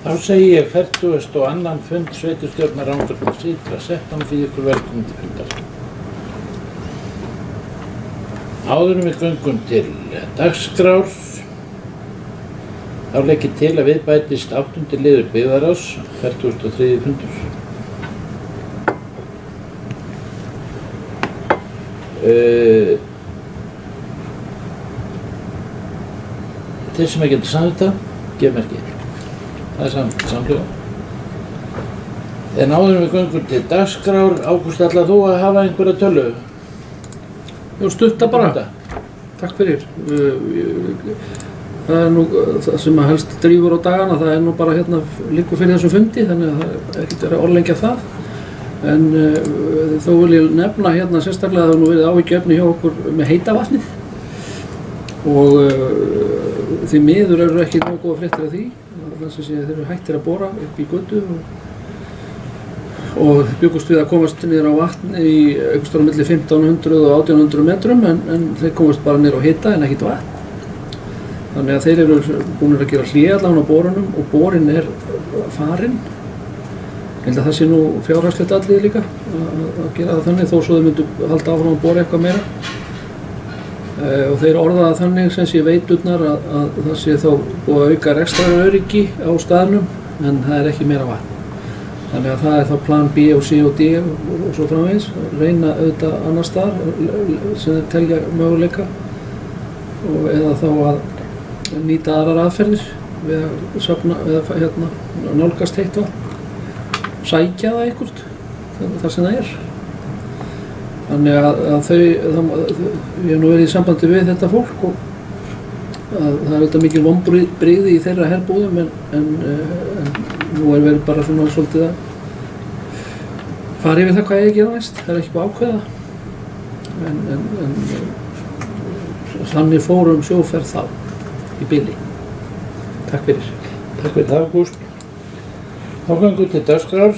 Þá segi ég 42. fund sveitarstjórnar Rangárþings Ytra, settan fyrir ykkur velkomin til fundar. Áður en við göngum til dagskrár, þá legg ég til að við bætist 8. liður byggðarráðs, 43. fundur. Þeir sem ekki getur samvita, gef merki. Það er samhljóða. En áður en við göngum til dagskrár, Ágúst, ætlar þú að hafa einhverja tölu? Já, stutta bara. Takk fyrir. Það er nú það sem að helst drífur á dagana, það er nú bara hérna líkur fyrir þessum fundi, þannig að það er ekkert verið að orðlengja það. En þó vil ég nefna hérna sérstaklega að það nú verið áhyggjuefni hjá okkur með heita vatnið. Og því miður eru ekki nógu góða fréttir af því. Þess að þeir eru hættir að bora upp í götu og byggust við að komast niður á vatn í einhvers staðar á milli 1500 og 1800 metrum en þeir komast bara niður á hita en ekkert vatn. Þannig að þeir eru búin að gera hlé allavega á borunum og borinn er farinn. Ég held að það sé nú fjárhagslegt atriði líka að gera það þannig þó svo þau myndu halda áfram að bora eitthvað meira. Og þeir orðaða þannig sem sé veiturnar að það sé þá búið að auka rekstraröryggi á staðnum en það er ekki meira vatn. Þannig að það er þá plan B og C og D og svo framvegis, reyna auðvitað annar staðar sem þeir telja möguleika og eða þá að nýta aðrar aðferðir við að safna eða nálgast heitt vatn, sækja það einhvert þar sem það er. Þannig að ég hef nú verið í sambandi við þetta fólk og það er auðvitað mikil vonbrigði í þeirra herbúðum en nú er verið bara svona svolítið að fara yfir það hvað ég gera næst, það er ekki búið ákveða en þannig fórum sjóferð þá í bili. Takk fyrir. Takk fyrir það, Ágúst. Þá göngum til dagskrár.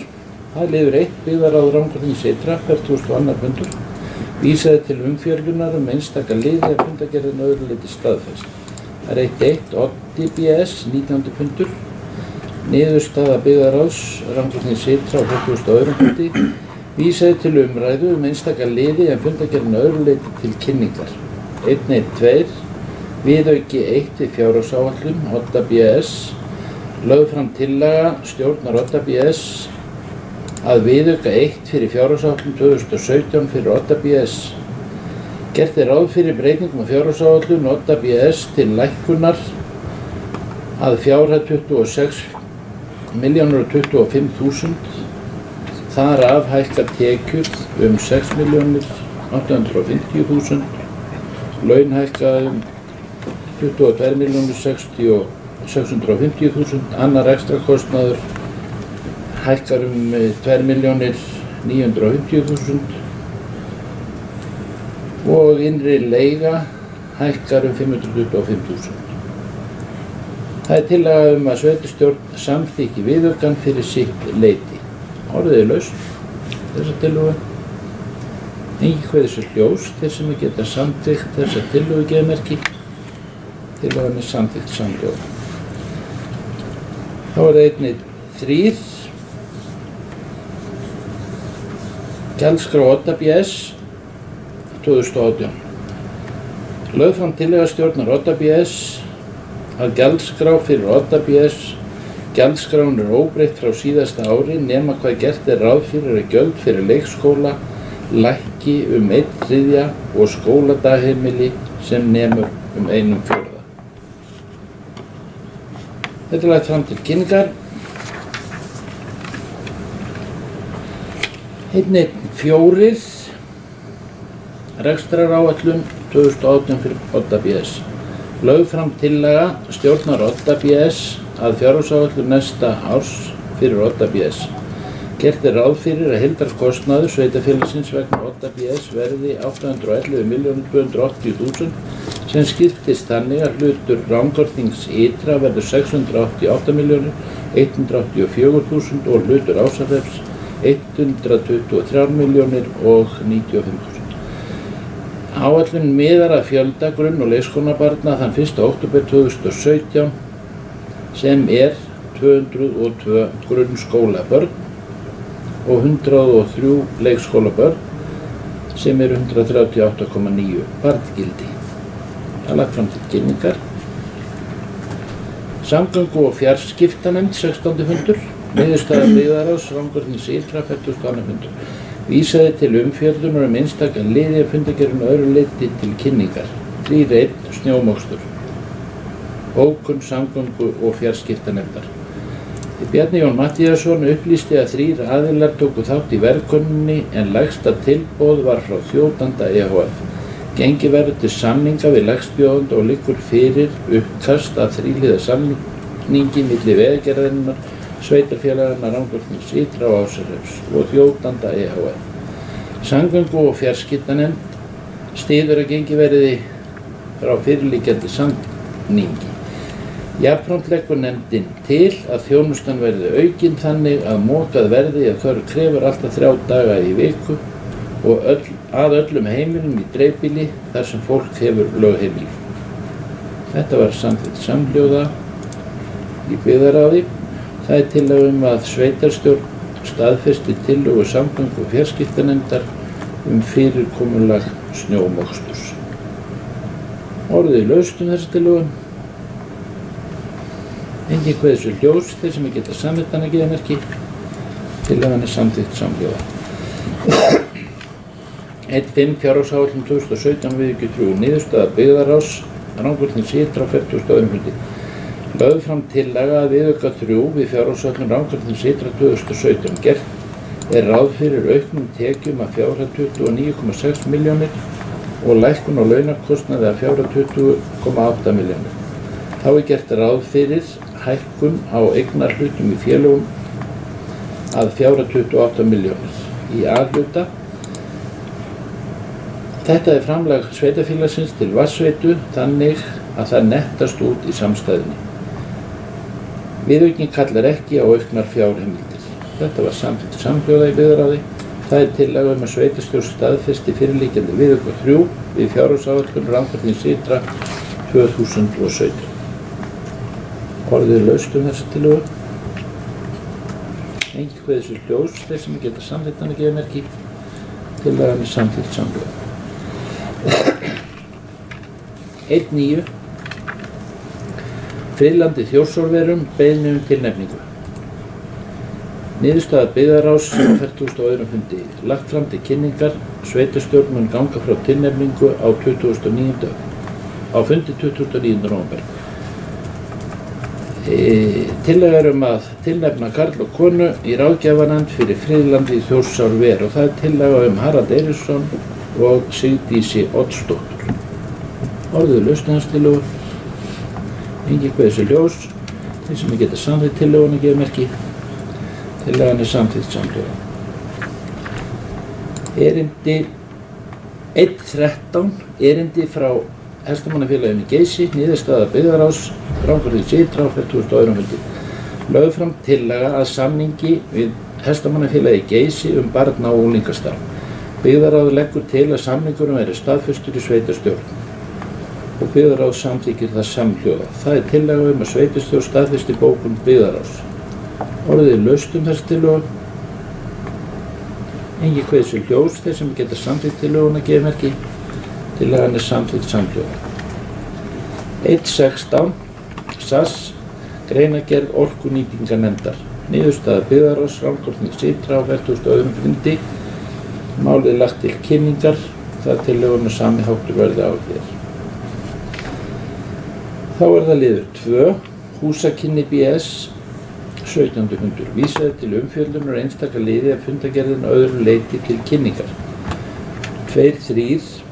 Það er liður 1, byggðarráð Rangárþings Ytra, 42. fundur. Vísaði til umfjöllunar einstaka liði að fundargerðin öðru leyti staðfest. Það er 1.1, Oddi BS, 19. fundur. Niðurstaða byggðarráðs Rangárþings Ytra á 42. fundi. Vísaði til umræðu einstaka liði að fundargerðin öðru leyti til kynningar. 1.1.2, viðauki 1 við fjárhagsáætlun, Odda BS. Lögð fram tillaga stjórnar Odda BS að viðauka 1 fyrir fjárhagsáætlun 2017 fyrir Odda BS. Gert er ráð fyrir breytingum á fjárhagsáætlun Odda BS til lækkunar að fjárhæð 26.025.000. Þar af hækka tekjur 6.850.000. Laun hækka 22.650.000. Annar ekstrakostnaður hækkar 2.950.000 og innri leiga hækkar 525.000. Það er tillaga að sveitarstjórn samþykki viðaukann fyrir sitt leyti. Orðið er laust, þessa tillögu. Enginn kveður sér ljós, þeir sem geta samþykkt þessa tillögu gefa merki. Tillagan er samþykkt samhljóða. Þá er það 1.3. Gjaldskrá Odda BS 2018. Lögð fram tillaga stjórnar Odda BS að gjaldskrá fyrir Odda BS. Gjaldskrán er óbreytt frá síðasta ári nema hvað gert er ráð fyrir að gjöld fyrir leikskóla lækki 1/3 og skóladagheimili sem nemur 1/4. Þetta er lagt fram til kynningar. 1.1.4 rekstraráætlun 2018 fyrir Odda BS. Lögð fram tillaga stjórnar Odda BS að fjárhagsáætlun næsta árs fyrir Odda BS. Gert er ráð fyrir að heildarkostnaður sveitarfélagsins vegna Odda BS verði 811.280.000 sem skiptist þannig að hlutur Rangárþings Ytra verður 688.184.000 og hlutur Ásafjörðs 123.095.000. Áætlun miðar að fjölda grunn- og leikskólabarna þann 1. október 2017 sem er 202 grunnskólabörn og 103 leikskólabörn sem eru 138,9 barngildi. Það er lagt fram til kynningar. Samgöngu- og fjarskiptanefnd 16. fundur. Niðurstaða byggðarráðs Rangárþings ytra 42. fundur. Vísaði til umfjöllunar einstaka liði af fundargerðinu öðru leyti til kynningar. 3.1 snjómokstur. Bókun samgöngu- og fjarskiptanefndar. Bjarni Jón Matthíasson upplýsti að 3 aðilar tóku þátt í verkefninu en lægsta tilboð var frá þjóðanda EHF. Gengið verður til samninga við lægstbjóðanda og liggur fyrir uppkast að 3-liða samningi milli Vegagerðarinnar, sveitarfélaganna Rangárþings ytra og Ásarhrepps og þjóðanda EHF. Samgöngu- og fjarskiptanefnd styður að gengið verði frá fyrirliggjandi samningi. Jafnframt leggur nefndin til að þjónustan verði aukin þannig að mokað verði að þörf krefur alltaf 3 daga í viku og að öllum heimilum í dreifbýli þar sem fólk hefur lögheimili. Þetta var samþykkt samhljóða í byggðarráði. Það er tillaga að sveitarstjórn staðfesti tillögu samgöngu- og fjarskiptanefndar fyrirkomulag snjómoksturs. Orðið laust þessa tillögu. Engin kveður sér ljós, þeir sem geta samþykkt hana gefa merki. Tillagan er samþykkt samhljóða. 1.5 fjárhagsáætlun 2017 viðauki 3. Niðurstaða byggðarráðs Rangárþings ytra á 42. fundi. Lögð fram tillaga að viðauka 3 við fjárhagsáætlun Rangárþings ytra 2017. Gert er ráð fyrir auknum tekjum að fjárhæð 29,6 milljónir og lækkun á launakostnaði að fjárhæð 20,8 milljónir. Þá er gert ráð fyrir hækkun á eignarhlutum í félögum að fjárhæð 28 milljónir í A-hluta. Þetta er framlag sveitarfélagsins til vatnsveitu þannig að það nettast út í samstæðunni. Viðaukinn kallar ekki á auknar fjárheimildir. Þetta var samþykkt samhljóða í byggðarráði. Það er tillaga að sveitarstjórn staðfesti fyrirliggjandi viðauka 3 við fjárhagsáætlun Rangárþings ytra 2017. Orðið laust þessa tillögu. Engin kveður sér ljós, þeir sem geta samþykkt hana gefa merki. Tillagan er samþykkt samhljóða. 1.9. Friðlandi Þjórsárverum beiðni tilnefningu. Niðurstaða byggðarráðs á 42. fundi. Lagt fram til kynningar. Sveitarstjórn mun ganga frá tilnefningu á fundi 29. nóvember. Tillaga er að tilnefna karl og konu í ráðgjafanefnd fyrir Friðlandi Þjórsárver og það er tillaga Harald Eiríksson og Sigdísi Oddsdóttur. Orðið laust hans tillögu. Engin kveður sér ljós. Þeir sem geta samþykkt tillöguna gefa merki. Tillagan er samþykkt samhljóða. Erindi 1.13. Erindi frá Hestamannafélaginu í Geysi. Niðurstaða byggðarráðs Rangárþings ytra á 42. fundi. Lögð fram tillaga að samningi við Hestamannafélagi í Geysi barna- og unglingastarf. Byggðarráð leggur til að samningurinn verði staðfestur í sveitarstjórn og byggðarráð samþykkir það samhljóða. Það er tillaga að sveitarstjórn staðfesti bókun byggðarráðs. Orðið laust þessa tillögu. Engin kveður sér ljós, þeir sem geta samþykkt tillöguna gefa merki. Tillagan er samþykkt samhljóða. 1.16. SAS greinargerð orkunýtingarnefndar. Niðurstaða byggðarráðs Rangárþings ytra á 42. fundi. Málið lagt til kynningar. Það tillöguna sami háttur verði á hér. Þá er það liður 2. Húsakynni BS 17. fundur. Vísaði til umfjöllunar einstaka liði af fundargerðinu öðru leyti til kynningar. 2.3.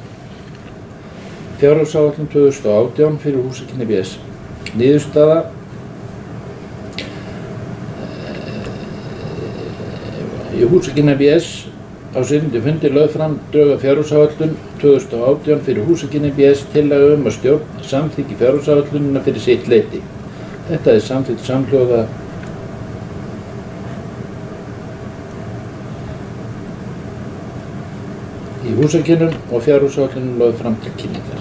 Fjárhagsáætlun 2018 fyrir húsakynni BS. Niðurstaða í húsakynni BS á 7. fundi lögð fram drög að fjárhagsáætlun 2018 fyrir húsakynni BS tillaga að stjórn samþykki fjárhagsáætlunina fyrir sitt leyti. Þetta er samþykkt samhljóða í húsakynnum og fjárhagsáætlunum lögð fram til kynningar.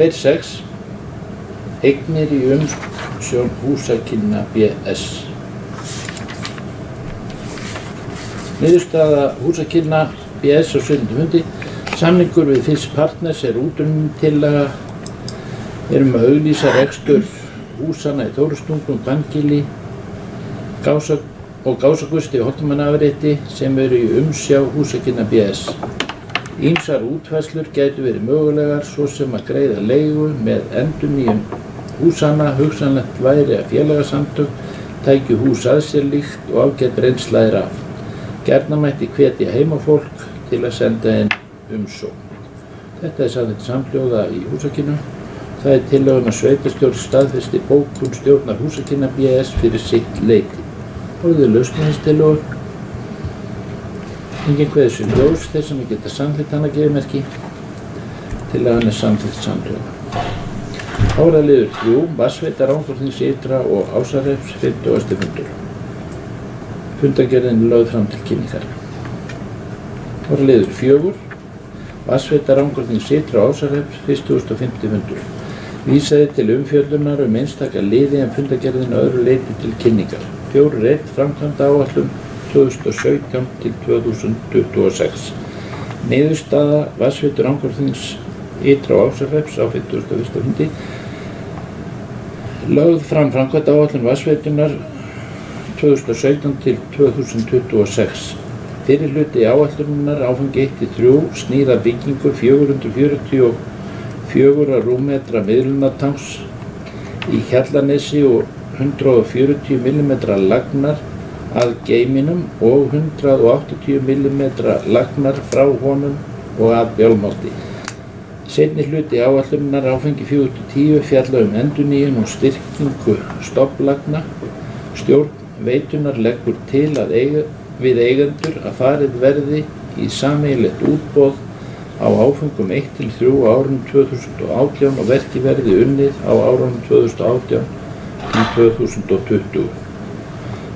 2.6. eignir í umsjón Húsakynna BS. Niðurstaða Húsakynna BS á 7. fundi. Samningur við Fis Partners útrunnin tillaga að auglýsa rekstur húsana í Þórustungum, Bangili og Gásagusti og Holtamannaafrétti sem í umsjá Húsakynna BS. Ýmsar útfærslur gætu verið mögulegar, svo sem að greiða leigu með endurnýjun húsana. Hugsanlegt væri að félagasamtök tækju hús að sér líkt og ágætt reynsla af. Gjarna mætti hvetja heimafólk til að senda inn umsókn. Þetta samþykkt samhljóða í Húsakynnu. Það tillögun að sveitarstjórn staðfesti bókun stjórnar Húsakynna BS fyrir sitt leyti. Orðið lausnartillögu. Enginn kveður sér ljós, þeir sem geta samþykkt hana gefið merki. Tillagan samþykkt samhljóða. Liður 3. Vatnsveita Rangárþings ytra og Ásarhrepps 50. fundur. Fundargerðin lögð fram til kynningar. Liður 4. Vatnsveita Rangárþings ytra og Ásarhrepps 50. fundur. Vísaði til umfjöllunar einstaka liði en fundargerðin öðru leyti til kynningar. 4.1. Framkvæmdaáætlun 2017 til 2026. Niðurstaða Vatnsveitu Rangárþings ytra og Ásarhrepps á 51. fundi. Lögð fram framkvæmdaáætlun vatnsveitunar 2017 til 2026. Fyrir hluti áætlunar áfangi 1-3 snýr að byggingu 444 rúmmetra miðlunartanks í Hjallanesi og 140 mm lagnar að geyminum og 180 mm lagnar frá honum og að Bjálmálti. Seinni hluti áætlunar áfangi 4-10 fjalla endurnýjun og styrkingu stofnlagna. Stjórn veitunar leggur til að við eigendur að farið verði í sameiginlegt útboð á áföngum 1-3 á árunum 2018 og verki verði unnið á árunum 2018 til 2020.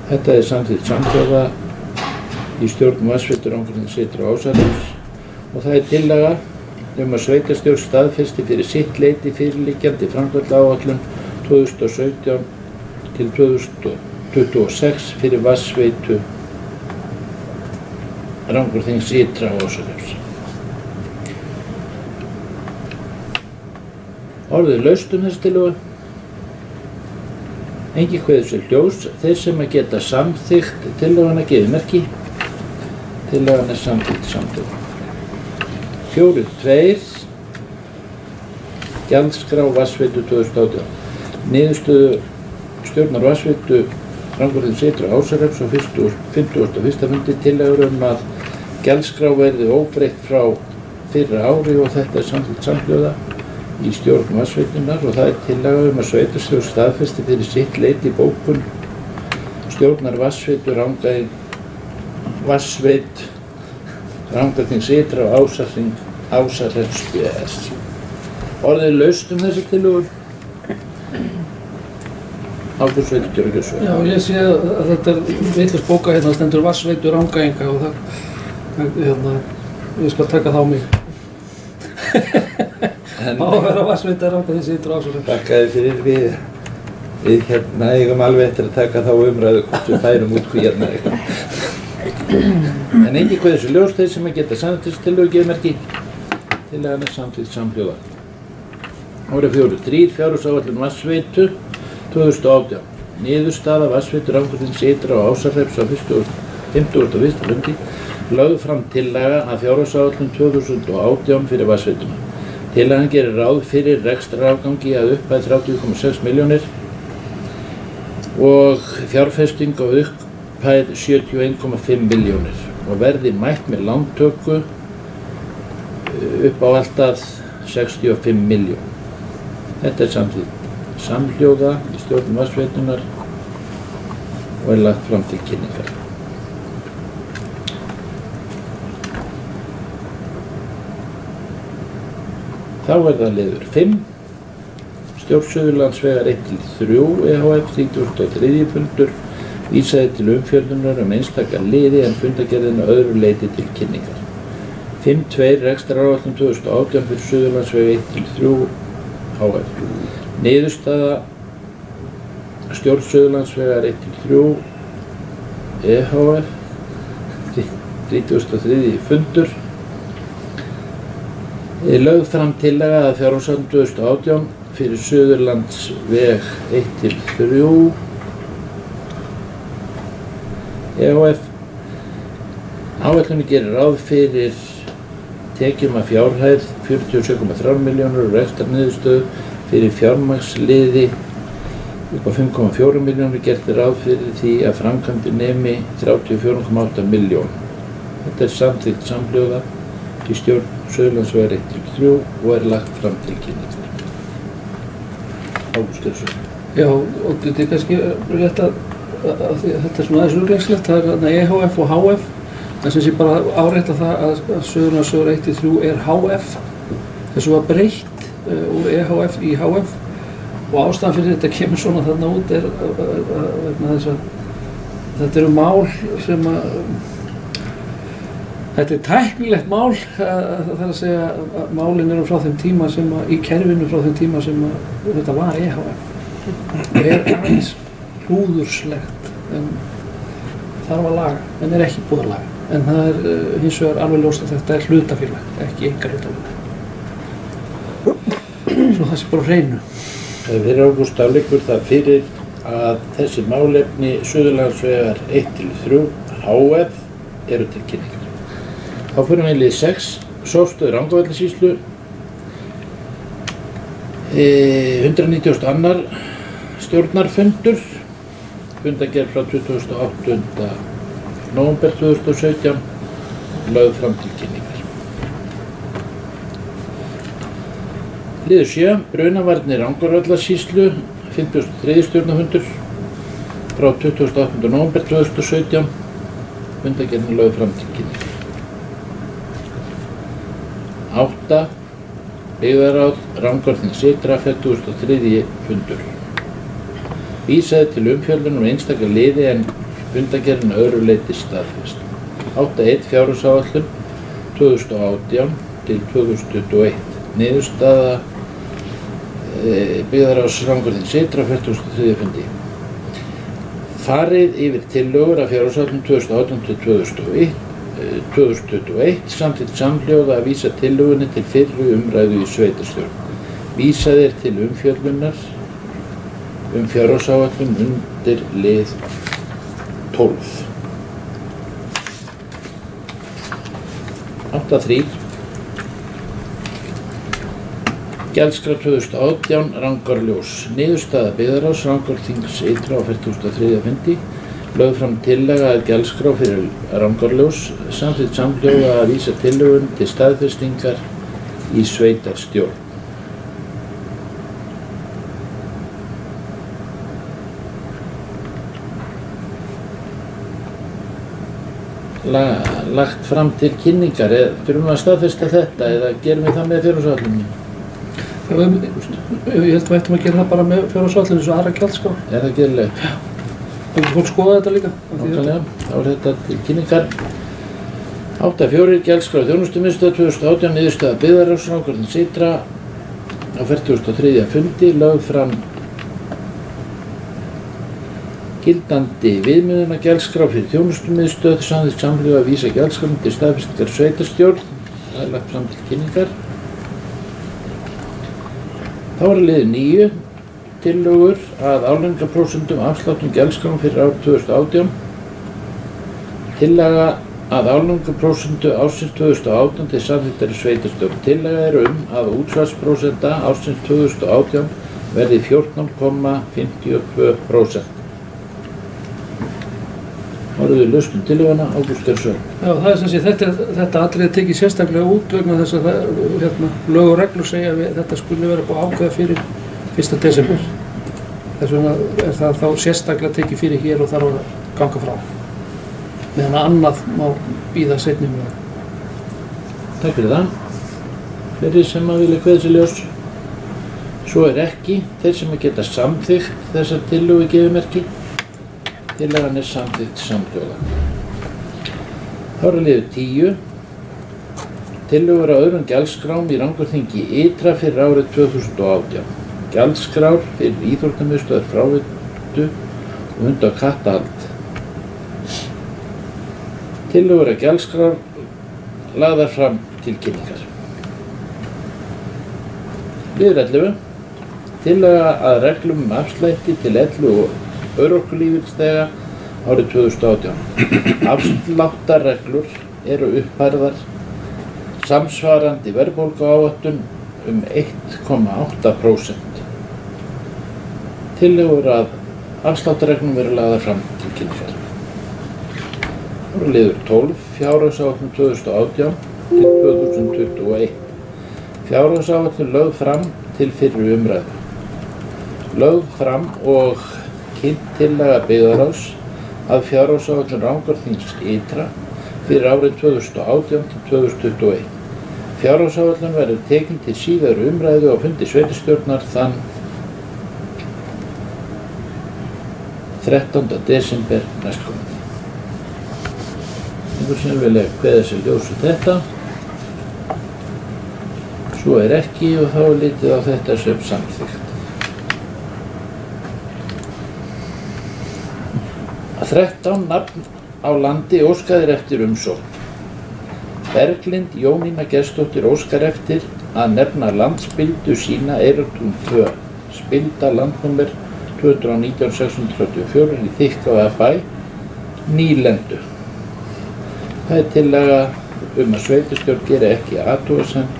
Þetta samþykkt samhljóða í stjórn Vatnsveitu Rangárþings ytra og Ásarhrepps og það tillaga að sveitarstjórn staðfesti fyrir sitt leyti fyrirliggjandi framkvæmdaáætlun 2017 til 2026 fyrir Vatnsveitu Rangárþings ytra og Ásarhrepps. Orðið laust þessi tillögu. Enginn kveður sér ljós, þeir sem að geta samþykkt tillöguna gefið merki. Tillagan samþykkt samhljóða. 4.2. Gjaldskrá Vatnsveitu 2018. Niðurstöðu stjórnar Vatnsveitu Rangárþings ytra og Ásarhrepps á 51. fundi tillögur að gjaldskrá verði óbreytt frá fyrra ári og þetta samþykkt samhljóða í stjórn Vatnsveitunar og það tillaga að sveitarstjórn staðfesti fyrir sitt leyti bókun stjórnar Vatnsveitu Rangárþings ytra og Ásarhrepps BS. Orðið laust þessi tillögur. Ágúst sveitarstjóri Gjörsveit. Já, ég sé að þetta vitlaus bóka hérna, það stendur Vatnsveitu Rangæinga og það, ég skal taka það á mig. Á að vera Vatnsveita Rangárþings ytra og Ásarhrepps. Þakka þér fyrir við eigum alveg eftir að taka þá umræðu hvort við færum út hérna eitthvað. En enginn kveður sér ljós, þeir sem að geta samþykkt tillögu gefið merki. Tillagan samþykkt samhljóða. 4.3. Fjárhagsáætlun Vatnsveitu 2018. Niðurstaða Vatnsveitu Rangárþings ytra og Ásarhrepps á 51. fundi. Lögð fram tillaga að fjárhagsáætlun 2018 fyrir Vatnsveituna. Tillagan gerir ráð fyrir rekstrarafgangi að upphæð 30,6 milljónir og fjárfesting á upphæð 71,5 milljónir og verði mætt með lántöku upp á alltaf 65 milljón. Þetta samþykkt samhljóða í stjórn Vatnsveitunar og lagt fram til kynningar. Þá það liður 5. Stjórn Suðurlandsvegar 1-3 EHF 33. fundur vísaði til umfjöllunar einstaka liði en fundargerðina öðru leyti til kynningar. 5.2. Rekstraráætlun 2018 fyrir Suðurlandsveg 1-3 HF. Niðurstaða stjórn Suðurlandsvegar 1-3 EHF 33. fundur. Lögð fram tillaga að fjárhagsáætlun 2018 fyrir Suðurlandsveg 1-3 EHF. Áætlunin gerir ráð fyrir tekjum að fjárhæð 47,3 milljónir og rekstrarniðurstöðu fyrir fjármagnsliði upp á 5,4 milljónir. Gert er ráð fyrir því að framkvæmdir nemi 34,8 milljón. Þetta er samþykkt samhljóða í stjórn Suðurlandsvegar 1-3 og er lagt fram til kynningar. Ágúst Geirsson. Já, og þetta er kannski rétt að þetta er svona aðeins úrgangslegt, það er þarna EHF og HF. Það sem sé bara árétta það að Suðurlandsvegur 1-3 er HF. Þessu var breytt úr EHF í HF og ástæðan fyrir þetta kemur svona þarna út er vegna þess að þetta eru mál sem að þetta er tæknilegt mál, það er að segja að málin eru frá þeim tíma sem að, í kerfinu frá þeim tíma sem að þetta var EHF. Það er aðeins hlúðurslegt en þarf að laga, en er ekki búið að laga. En það er hins vegar alveg ljóst að þetta er hlutafélag, ekki einkahlutafélag. Svo það sé bara á hreinu. Fyrir Ágúst afleikur það fyrir að þessi málefni Suðurlandsvegar 1-3 HF eru til kynningar. Þá fyrir við lið 6, Sofstöð Rangárvallasýslu, 192. stjórnarfundur, fundargerð frá 28. nóvember 2017, lögð fram til kynningar. Liður 7, Brunavarnir Rangárvallasýslu, 53. stjórnarfundur, frá 28. nóvember 2017, fundargerðin lögð fram til kynningar. 8. Byggðaráð Rangárþings Ytra, 43. fundur. Vísaði til umfjöllunar einstakar liði en fundargerðin að öðru leyti staðfest. 8.1 Fjárhagsáætlun 2018 til 2021. Niðurstaða Byggðaráðs Rangárþings Ytra, 43. fundi. Farið yfir tillögur af Fjárhagsáætlun 2018 til 2021 samþykkt samhljóða að vísa tillögunni til fyrri umræðu í sveitarstjórn. Vísað er til umfjöllunar fjárhagsáætlun undir lið 12. 8.3 Gjaldskrá 2018 Rangárljós. Niðurstaða Byggðaráðs Rangárþings Ytra á 43. fundi. Lögð fram tillaga að gjaldskrá fyrir Rangárljós, samþykkt samhljóða að vísa tillögun til staðfestingar í sveitarstjórn. Lagt fram til kynningar, þurfum við að staðfesta þetta eða gerum við það með fjárhagsáætluninni? Ég held að við ættum að gera það bara með fjárhagsáætlun eins og aðra gjaldskrá. Er það gerlegt? Já. Þú fólk skoða þetta líka? Nákvæmlega, þá er þetta til kynningar. 8.4 Gjaldskrá þjónustumiðstöð 2018, niðurstaða Byggðaráðs Rangárþings Ytra á 43. fundi, lögð fram gildandi viðmiðunar gjaldskrá fyrir þjónustumiðstöð, samþykkt samhljóða að vísa gjaldskránum til staðfestingar sveitarstjórn. Það er lagt fram til kynningar. Þá er liður 9. Tillögur að álagningarprósentum afsláttum gjaldskrám fyrir ár 2018. Tillaga að álagningarprósentu ársins 2018 til samþykktar í sveitarstjórn. Tillaga er að útsvarsprósenta ársins 2018 verði 14,52%. Orðið lausn tillöguna, Ágúst Geirsson. Já, það er sem sé, þetta atriði tekið sérstaklega út vegna þess að lög og reglur segja að þetta skuli vera búið ákveða fyrir 1. desember. Þess vegna er það þá sérstaklega tekið fyrir hér og þarf að ganga frá. Meðan að annað má bíða seinni um það. Takk fyrir það. Fleiri sem að vilja kveða sér ljós. Svo er ekki. Þeir sem að geta samþykkt þessar tillögu gefimerki. Tillagan er samþykkt samhljóða. Þá er liður 10. Tillögur á öðrum gjaldskrám í Rangárþingi Ytra fyrir árið 2018. gjaldskrár fyrir íþróttamiðstöðvar, fráveitu og hunda- og kattahald. Tillögur að gjaldskrár lagðar fram til kynningar. Liður 11. Tillaga að reglum afslætti til elli- og örorkulífeyrisþega árið 2018. Afsláttarreglur eru uppfærðar samsvarandi verðbólguáætlun 1,8%. Tillögur að afsláttarreglum verður lagðar fram til kynningar. Liður 12. Fjárhagsáætlun 2018 til 2021. Fjárhagsáætlun lögð fram til fyrri umræðu. Lögð fram og kynnt tillaga byggðarráðs að fjárhagsáætlun Rangárþings ytra fyrir árið 2018 til 2021. Fjárhagsáætlun verður tekin til síðari umræðu á fundi sveitarstjórnar þann 13. desember næstkomandi. Einhver sem vilja kveða sér ljós við þetta. Svo er ekki og þá er litið á þetta sem samþykkt. 13 nafn á landi óskaðir eftir umsókn. Berglind Jónína Gestsdóttir óskar eftir að nefna landspildu sína Eyrartún 2, spilda landnúmer 219-634 í Þykkvabæ, Nýlendu. Það er tillaga að sveitarstjórn geri ekki athugasemd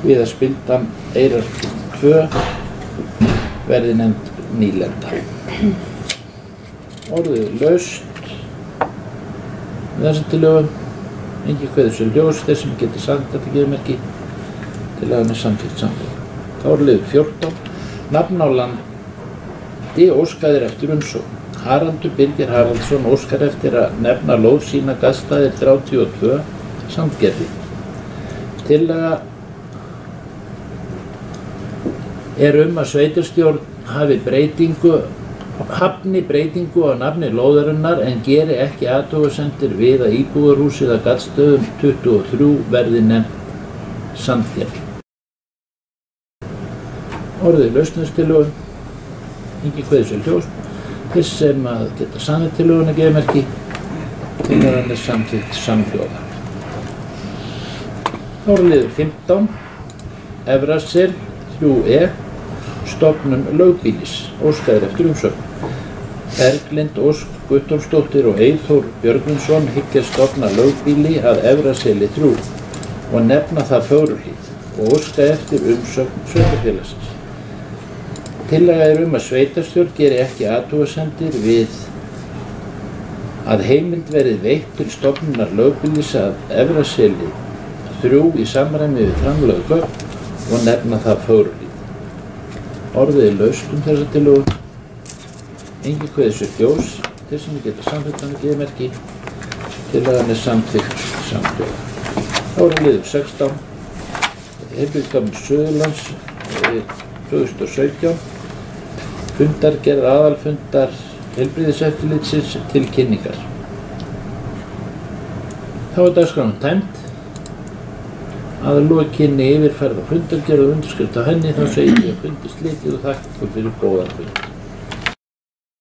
við að spildan Eyrartún 2 verði nefnd Nýlenda. Orðið laust með þessa tillögu. Engin kveður sér ljós, þeir sem geti sagt þetta geðmerki til að hann er samþykkt samþykkt. Þá er liður 14. Nafn á landi óskaðir eftir umsókn. Haraldur Birgir Haraldsson óskar eftir að nefna lóð sína Gaddstaðir 32 Sandgerði. Tillaga er að sveitarstjórn hafni breytingu á nafni lóðarinnar en geri ekki athugasemdir við að íbúðarhúsið að Gaddsstöðum 23 verði nefnt Sandgerði. Orðið lausnarstillögu. Engin kveður sér ljós. Þeir sem að geta samþykkt tillöguna geðmerki til að hann er samþykkt samhljóða. Þá er liður 15. Efrasel 3E stofnun lögbýlis óskaðir eftir umsögn. Berglind Ósk Guttormsdóttir og Eyþór Björgvinsson hyggjast stofna lögbýli að Efraseli 3 og nefna það Fögruhlíð og óska eftir umsögn sveitarfélagsins. Tillaga er að sveitarstjórn geri ekki athugasemdir við að heimild verði veitt til stofnunar lögbýlis að Efraseli 3 í samræmi við framlögð gögn og nefna það Fögruhlíð. Orðið er laust þessa tillögu. Engin kveður sér ljós. Þeir sem geta samþykkt hann geðmerki til að hann er samþykkt samhljóða. Þá er liður 16. Heilbrigðisstofnun Suðurlands 2017. Fundargerð aðalfundar heilbrigðiseftirlitsins til kynningar. Þá er dagskráin tæmd. Að lokinni yfirferð á fundargerð og undirskrift á henni þá segir ég að fundi slitið og þakka ykkur fyrir góðan fund.